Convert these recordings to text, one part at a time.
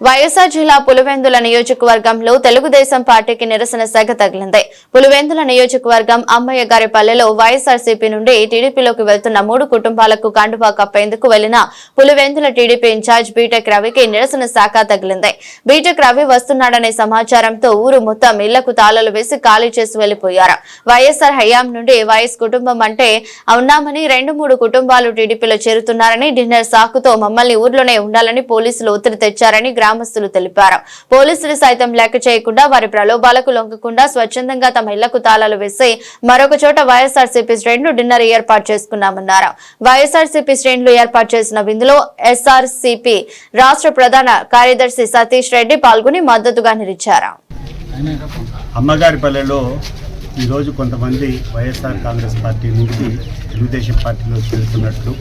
వైఎస్ఆర్ జిల్లా పులివెందుల నియోజకవర్గంలో తెలుగుదేశం పార్టీకి నిరసన సెగ తగిలింది. పులివెందుల నియోజకవర్గం అమ్మయ్యగారిపల్లెలో వైఎస్ఆర్సీపీ నుండి టీడీపీలోకి వెళ్తున్న 3 కుటుంబాలకు కండువా కప్పేందుకు వెళ్లిన పులివెందుల టీడీపీ ఇన్ఛార్జ్ బీటెక్ రవికి నిరసన శాఖ తగిలింది. బీటెక్ రవి వస్తున్నాడనే సమాచారంతో ఊరు మొత్తం ఇళ్లకు తాళాలు వేసి ఖాళీ చేసి వెళ్లిపోయారు. వైఎస్ఆర్ హయాం నుండి వైఎస్ కుటుంబం అంటే ఉన్నామని 2-3 కుటుంబాలు టీడీపీలో చేరుతున్నారని డిన్నర్ సాకుతో మమ్మల్ని ఊర్లోనే ఉండాలని పోలీసులు ఒత్తిడి తెచ్చారని గ్రామస్తులు తెలిపారు. పోలీసులు సైతం లెక్క చేయకుండా వారి ప్రలోభాలకు లొంగకుండా స్వచ్ఛందంగా తమ ఇళ్లకు తాళాలు వేసి మరొక చోట వైఎస్ఆర్సీపీ శ్రేణులు డిన్నర్ ఏర్పాటు చేసుకున్నామన్నారు. వైఎస్ఆర్సీపీ శ్రేణులు ఏర్పాటు చేసిన విందులో ఎస్ఆర్సీపీ రాష్ట్ర ప్రధాన కార్యదర్శి సతీష్ రెడ్డి పాల్గొని మద్దతుగా నిలిచారు. అమ్మగారిపల్లెలో ఈరోజు కొంతమంది వైఎస్ఆర్ కాంగ్రెస్ పార్టీ నుంచి తెలుగుదేశం పార్టీలో చేరుతున్నట్లు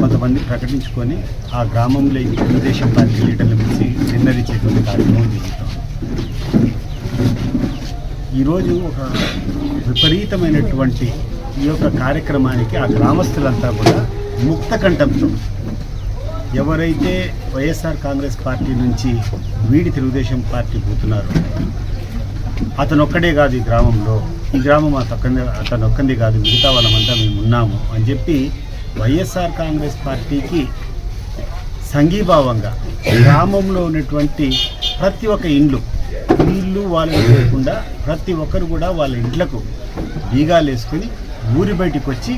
కొంతమంది ప్రకటించుకొని ఆ గ్రామంలో తెలుగుదేశం పార్టీ లీడర్లు పిలిచి డిన్నర్ ఇచ్చేటువంటి కార్యక్రమం జరుగుతుంది. ఈరోజు ఒక విపరీతమైనటువంటి ఈ యొక్క కార్యక్రమానికి ఆ గ్రామస్తులంతా కూడా ముక్త కంఠంతో ఎవరైతే వైఎస్ఆర్ కాంగ్రెస్ పార్టీ నుంచి వీడి తెలుగుదేశం పార్టీ పోతున్నారో అతను ఒక్కడే కాదు, ఈ గ్రామం అతను ఒక్కంది కాదు, మిగతా వాళ్ళమంతా మేము ఉన్నాము అని చెప్పి వైఎస్ఆర్ కాంగ్రెస్ పార్టీకి సంఘీభావంగా గ్రామంలో ఉన్నటువంటి ప్రతి ఒక్క ఇల్లు వాళ్ళని లేకుండా ప్రతి ఒక్కరు కూడా వాళ్ళ ఇంట్లకు బీగాలు వేసుకుని ఊరి బయటికి వచ్చి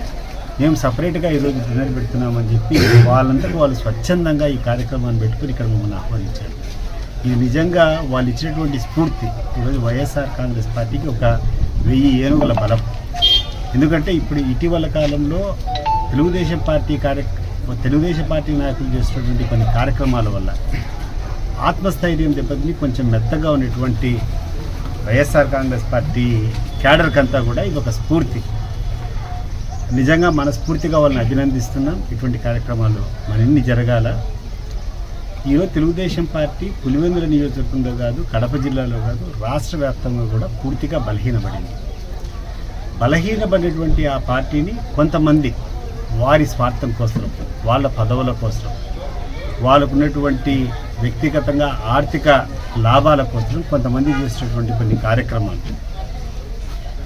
మేము సపరేట్గా ఈరోజు డిన్నర్ పెడుతున్నామని చెప్పి వాళ్ళంతకు వాళ్ళు స్వచ్ఛందంగా ఈ కార్యక్రమాన్ని పెట్టుకుని ఇక్కడ మమ్మల్ని ఆహ్వానించారు. ఇది నిజంగా వాళ్ళు ఇచ్చినటువంటి స్ఫూర్తి ఈరోజు వైఎస్ఆర్ కాంగ్రెస్ పార్టీకి ఒక 1000 ఏనుగుల బలం. ఎందుకంటే ఇప్పుడు ఇటీవల కాలంలో తెలుగుదేశం పార్టీ నాయకులు చేస్తున్నటువంటి కొన్ని కార్యక్రమాల వల్ల ఆత్మస్థైర్యం దెబ్బతిని కొంచెం మెత్తగా ఉన్నటువంటి వైఎస్ఆర్ కాంగ్రెస్ పార్టీ క్యాడర్కంతా కూడా ఇది ఒక స్ఫూర్తి. నిజంగా మనస్ఫూర్తిగా వాళ్ళని అభినందిస్తున్నాం. ఇటువంటి కార్యక్రమాలు మరిన్ని జరగాల. ఈరోజు తెలుగుదేశం పార్టీ పులివెందుల నియోజకవర్గంలో కాదు, కడప జిల్లాలో కాదు, రాష్ట్ర వ్యాప్తంగా కూడా పూర్తిగా బలహీనపడినటువంటి ఆ పార్టీని కొంతమంది వారి స్వార్థం కోసం, వాళ్ళ పదవుల కోసం, వాళ్ళకున్నటువంటి వ్యక్తిగతంగా ఆర్థిక లాభాల కోసం కొంతమంది చేసినటువంటి కొన్ని కార్యక్రమాలు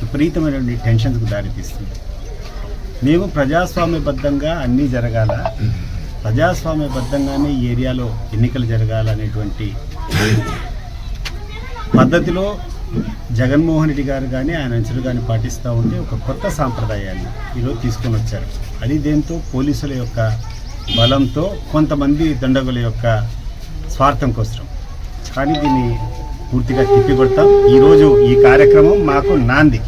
విపరీతమైనటువంటి టెన్షన్కు దారితీస్తుంది. మేము ప్రజాస్వామ్యబద్ధంగా అన్నీ జరగాల, ప్రజాస్వామ్యబద్ధంగానే ఈ ఏరియాలో ఎన్నికలు జరగాలనేటువంటి పద్ధతిలో జగన్మోహన్ రెడ్డి గారు కానీ ఆయన అంచులు కానీ పాటిస్తూ ఉంటే ఒక కొత్త సాంప్రదాయాన్ని ఈరోజు తీసుకొని వచ్చారు. అది దేంతో పోలీసుల యొక్క బలంతో, కొంతమంది దండగుల యొక్క స్వార్థం కోసం. కానీ దీన్ని పూర్తిగా తిప్పికొడతాం. ఈరోజు ఈ కార్యక్రమం మాకు నాంది.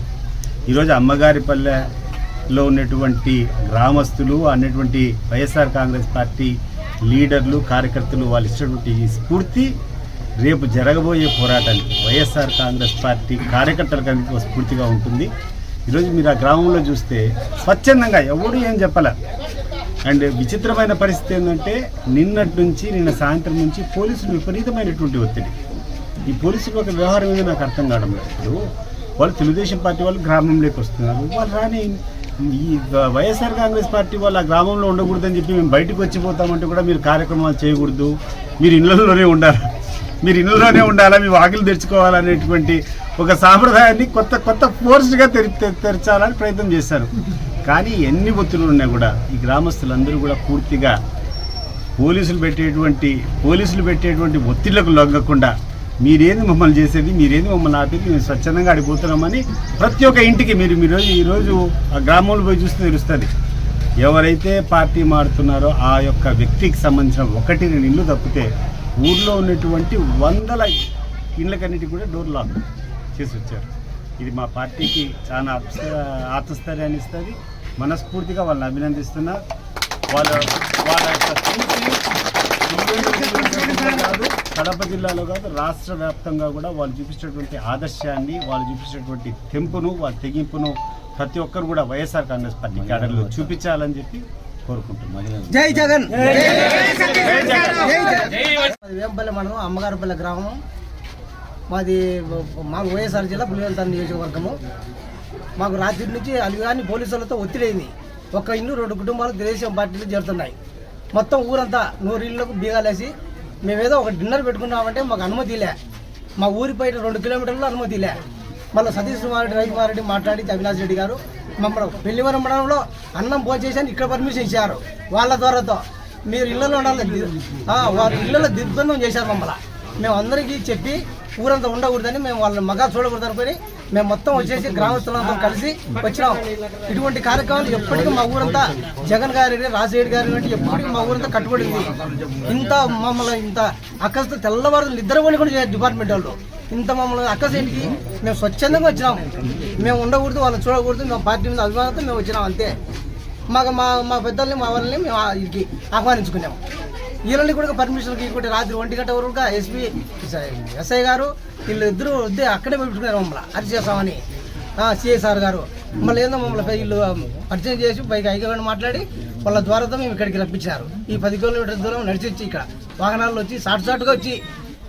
ఈరోజు అమ్మగారిపల్లెలో ఉన్నటువంటి గ్రామస్తులు అన్నటువంటి వైఎస్ఆర్ కాంగ్రెస్ పార్టీ లీడర్లు, కార్యకర్తలు వాళ్ళు ఇచ్చినటువంటి ఈ స్ఫూర్తి రేపు జరగబోయే పోరాటానికి వైఎస్ఆర్ కాంగ్రెస్ పార్టీ కార్యకర్తలకు స్ఫూర్తిగా ఉంటుంది. ఈరోజు మీరు ఆ గ్రామంలో చూస్తే స్వచ్ఛందంగా ఎవడు ఏం చెప్పాల. అండ్ విచిత్రమైన పరిస్థితి ఏంటంటే నిన్న సాయంత్రం నుంచి పోలీసులు విపరీతమైనటువంటి ఒత్తిడి. ఈ పోలీసులు ఒక వ్యవహారం ఏదో నాకు అర్థం కావడం లేదు. ఇప్పుడు వాళ్ళు తెలుగుదేశం పార్టీ వాళ్ళు గ్రామంలోకి వస్తున్నారు, వాళ్ళు రాని ఈ వైఎస్ఆర్ కాంగ్రెస్ పార్టీ వాళ్ళు ఆ గ్రామంలో ఉండకూడదని చెప్పి మేము బయటకు వచ్చిపోతామంటే కూడా మీరు కార్యక్రమాలు చేయకూడదు, మీరు ఇళ్లలోనే ఉండాలా, మీ వాకిలు తెరుచుకోవాలనేటువంటి ఒక సాంప్రదాయాన్ని కొత్త ఫోర్స్గా తెరచాలని ప్రయత్నం చేశారు. కానీ ఎన్ని ఒత్తిళ్లు ఉన్నా కూడా ఈ గ్రామస్తులందరూ కూడా పూర్తిగా పోలీసులు పెట్టేటువంటి ఒత్తిళ్లకు లొంగకుండా మీరేంది మమ్మల్ని చేసేది, మీరేంది మమ్మల్ని ఆపేది, మేము స్వచ్ఛందంగా అడిగిపోతున్నామని ప్రతి ఒక్క ఇంటికి మీరు ఈరోజు ఆ గ్రామంలో పోయి చూస్తే తెలుస్తుంది. ఎవరైతే పార్టీ మారుతున్నారో ఆ యొక్క వ్యక్తికి సంబంధించిన 1-2 ఇళ్ళు తప్పితే ఊర్లో ఉన్నటువంటి 100 ఇళ్ళకన్నిటికీ కూడా డోర్ లాక్ చేసి వచ్చారు. ఇది మా పార్టీకి చాలా ఆత్మస్థైర్యాన్ని ఇస్తుంది. మనస్ఫూర్తిగా వాళ్ళని అభినందిస్తున్నా. వాళ్ళ యొక్క కాదు, కడప జిల్లాలో కాదు, రాష్ట్ర వ్యాప్తంగా కూడా వాళ్ళు చూపించినటువంటి ఆదర్శాన్ని, వాళ్ళు చూపించినటువంటి తెంపును, వాళ్ళ తెగింపును ప్రతి ఒక్కరు కూడా వైఎస్ఆర్ కాంగ్రెస్ పార్టీ క్యాడర్లో చూపించాలని చెప్పి కోరుకుంటున్నాను. జై జగన్. వేంపల్లి మండలం అమ్మగారిపల్లి గ్రామం మాకు వైఎస్ఆర్ జిల్లా పులివెందుల నియోజకవర్గము. మాకు రాత్రి నుంచి అలిగాని పోలీసులతో ఒత్తిడైంది. 1 ఇల్లు 2 కుటుంబాలు తెలుగుదేశం పార్టీలు చేరుతున్నాయి. మొత్తం ఊరంతా 100 ఇళ్లకు బీగాలేసి మేమేదో ఒక డిన్నర్ పెట్టుకున్నామంటే మాకు అనుమతిలే, మా ఊరి బయట 2 కిలోమీటర్లు అనుమతిలే. మళ్ళీ సతీష్ కుమార్ రెడ్డి, రవికుమార్ రెడ్డి మాట్లాడి అవినాష్ రెడ్డి గారు మమ్మల్ని పెళ్లివరం మండలంలో అన్నం భోజేసాను ఇక్కడ పర్మిషన్ ఇచ్చారు వాళ్ళ ద్వారాతో. మీరు ఇళ్లలో ఉండాలి, వారి ఇళ్లలో దిగ్బంధం చేశారు మమ్మల్ని. మేము అందరికీ చెప్పి ఊరంతా ఉండకూడదని, మేము వాళ్ళని మగా చూడకూడదు అనుకుని మేము మొత్తం వచ్చేసి గ్రామస్తులంతా కలిసి వచ్చినాం. ఇటువంటి కార్యక్రమాలు ఎప్పటికీ మా ఊరంతా జగన్ గారి, రాజశేఖర్ గారి వంటి ఎప్పటికీ మా ఊరంతా కట్టుబడింది. ఇంత మమ్మల్ని ఇంత అక్కస్తో తెల్లవారు నిద్రపోని కూడా చేయరు డిపార్ట్మెంట్ వాళ్ళు. ఇంత మమ్మల్ని అక్కసేంటికి మేము స్వచ్ఛందంగా వచ్చినాం. మేము ఉండకూడదు, వాళ్ళని చూడకూడదు, మేము పార్టీ మీద అభిమానంతో మేము వచ్చినాం అంతే. మాకు మా పెద్దల్ని మా వాళ్ళని మేము ఇది ఆహ్వానించుకున్నాము. వీళ్ళని కూడా పర్మిషన్కి ఇంకోటి రాత్రి 1 గంట వరకు ఎస్ఐ గారు వీళ్ళు ఇద్దరు అక్కడే పెట్టుకున్నారు మమ్మల్ని అరెస్ట్ చేస్తామని. సిఐసార్ గారు మళ్ళీ ఏందో మమ్మల్ని వీళ్ళు పరిచయం చేసి పైకి ఐక్యంగా మాట్లాడి వాళ్ళ ద్వారాతో మేము ఇక్కడికి రప్పించారు. ఈ 10 కిలోమీటర్ల దూరం నడిచి వచ్చి ఇక్కడ వాహనాల్లో వచ్చి షార్ట్గా వచ్చి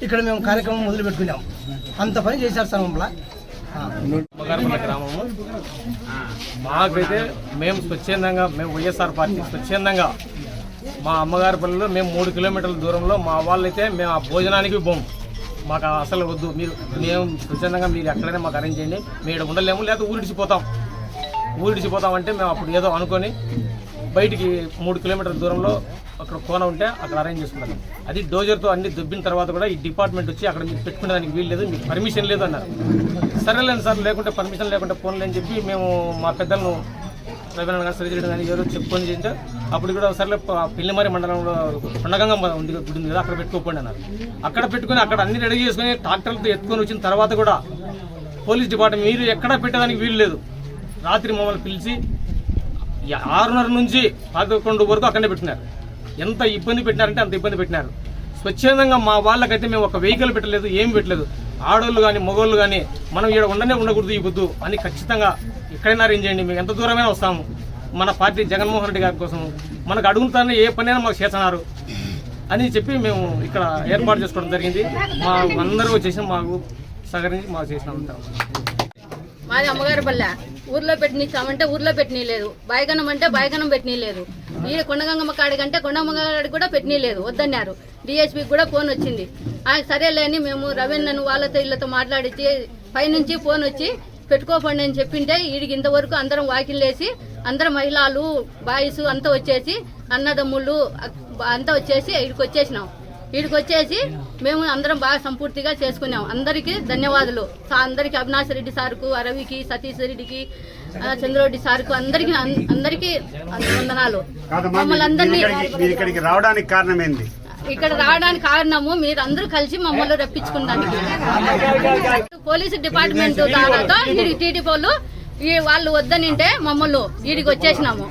ఇక్కడ మేము కార్యక్రమం మొదలు పెట్టుకున్నాం. అంత పని చేశారు సార్ మమ్మల్ని. మగారపల్ల గ్రామము మాకైతే మేము స్వచ్ఛందంగా, మేము వైఎస్ఆర్ పార్టీ స్వచ్ఛందంగా మా అమ్మగారిపల్లిలో మేము 3 కిలోమీటర్ల దూరంలో మా వాళ్ళైతే మేము ఆ భోజనానికి పోము. మాకు అసలు వద్దు, మేము స్వచ్ఛందంగా మీరు ఎక్కడైనా మాకు అరేంజ్ చేయండి, మేము ఉండలేము, లేదా ఊరిడిచిపోతాం అంటే మేము అప్పుడు ఏదో అనుకొని బయటికి 3 కిలోమీటర్ల దూరంలో అక్కడ కోన ఉంటే అక్కడ అరేంజ్ చేసుకున్నాను. అది డోజర్తో అన్ని దుబ్బిన తర్వాత కూడా ఈ డిపార్ట్మెంట్ వచ్చి అక్కడ మీరు పెట్టుకునేదానికి వీలు లేదు, మీకు పర్మిషన్ లేదు అన్నారు. సరేలేండి సార్, లేకుంటే పర్మిషన్ లేకుంటే ఫోన్లు అని చెప్పి మేము మా పెద్దలను రవీనారాయణ గారు, శ్రీరెడ్డి కానీ ఎవరో చెప్పుకొని చేయించారు. అప్పుడు కూడా సరేలే పిల్లిమారి మండలంలో కొండగంగ ఉంది కదా, అక్కడ పెట్టుకోకండి అన్నారు. అక్కడ పెట్టుకుని అక్కడ అన్ని రెడీ చేసుకుని ట్రాక్టర్లతో ఎత్తుకొని వచ్చిన తర్వాత కూడా పోలీస్ డిపార్ట్మెంట్ మీరు ఎక్కడా పెట్టడానికి వీలు లేదు. రాత్రి మమ్మల్ని పిలిచి 6:30 నుంచి 11 వరకు అక్కడనే పెట్టినారు. ఎంత ఇబ్బంది పెట్టినారంటే అంత ఇబ్బంది పెట్టినారు. స్వచ్ఛందంగా మా వాళ్ళకైతే మేము ఒక వెహికల్ పెట్టలేదు, ఏమి పెట్టలేదు. ఆడోళ్ళు కానీ మగోళ్ళు కానీ మనం ఇక్కడ ఉండకూడదు ఈ బుద్ధు అని ఖచ్చితంగా ఎక్కడైనా అరేంజ్ చేయండి, మేము ఎంత దూరమైనా వస్తాము. మన పార్టీ జగన్మోహన్ రెడ్డి గారి కోసం మనకు అడుగుతానే ఏ పనైనా మాకు చేస్తున్నారు అని చెప్పి మేము ఇక్కడ ఏర్పాటు చేసుకోవడం జరిగింది. మా అందరూ వచ్చేసి మాకు సహకరించి మాకు చేసినాం. మాది అమ్మగారిపల్లె. ఊర్లో పెట్టినిచ్చామంటే ఊర్లో పెట్టనీలేదు, బాయగనం అంటే బాయగనం పెట్టనీలేదు. ఈ కొండగంగమ్మ కాడికంటే కొండగమ్మ కాడి కూడా పెట్టనీలేదు, వద్దన్నారు. డిఎస్పీకి కూడా ఫోన్ వచ్చింది. సరేలే అని మేము రవీణ్ణను వాళ్ళతో ఇళ్ళతో మాట్లాడించి పైనుంచి ఫోన్ వచ్చి పెట్టుకోపండి అని చెప్పింటే వీడికి ఇంతవరకు అందరం వాకిలేసి అందరం మహిళలు బాయ్స్ అంతా వచ్చేసి అన్నదమ్ముళ్ళు అంతా వచ్చేసి వీడికి వచ్చేసినాం. వీడికి వచ్చేసి మేము అందరం బాగా సంపూర్తిగా చేసుకున్నాం. అందరికీ ధన్యవాదాలు. అందరికీ అవినాష్ రెడ్డి సార్కు, రవికి, సతీష్ రెడ్డికి, చంద్రరెడ్డి సార్కు అందరికీ వందనాలు. మమ్మల్ని అందరినీ ఇక్కడికి రావడానికి కారణం ఏంది? ఇక్కడ రావడానికి కారణము మీరు అందరూ కలిసి మమ్మల్ని రప్పించుకున్నానికి. పోలీసు డిపార్ట్మెంట్ దాదాతో టీడీపీ వాళ్ళు వద్దనింటే మమ్మల్ని వీడికి వచ్చేసినాము.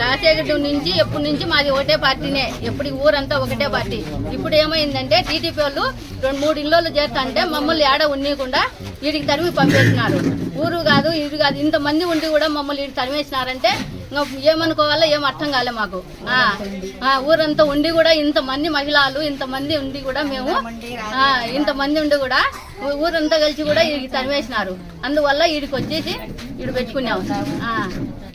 రాజశేఖర్ నుంచి ఎప్పటి నుంచి మాది ఒకటే పార్టీనే, ఎప్పటికి ఊరంతా ఒకటే పార్టీ. ఇప్పుడు ఏమైందంటే టీడీపీ వాళ్ళు 2-3 ఇళ్ళు చేస్తా మమ్మల్ని ఏడ ఉన్నీయకుండా వీడికి తరిమి పంపేసినారు. ఊరు కాదు ఇది కాదు ఇంతమంది ఉండి కూడా మమ్మల్ని వీడికి తరిమేసినారంటే ఏమనుకోవాలో ఏం అర్థం కాలే మాకు. ఊరంతా ఉండి కూడా ఇంతమంది మహిళలు ఇంతమంది ఉండి కూడా మేము ఇంతమంది ఉండి కూడా ఊరంతా కలిసి కూడా వీడికి తరిమేసినారు. అందువల్ల వీడికి వచ్చేసి వీడు పెట్టుకున్నాము.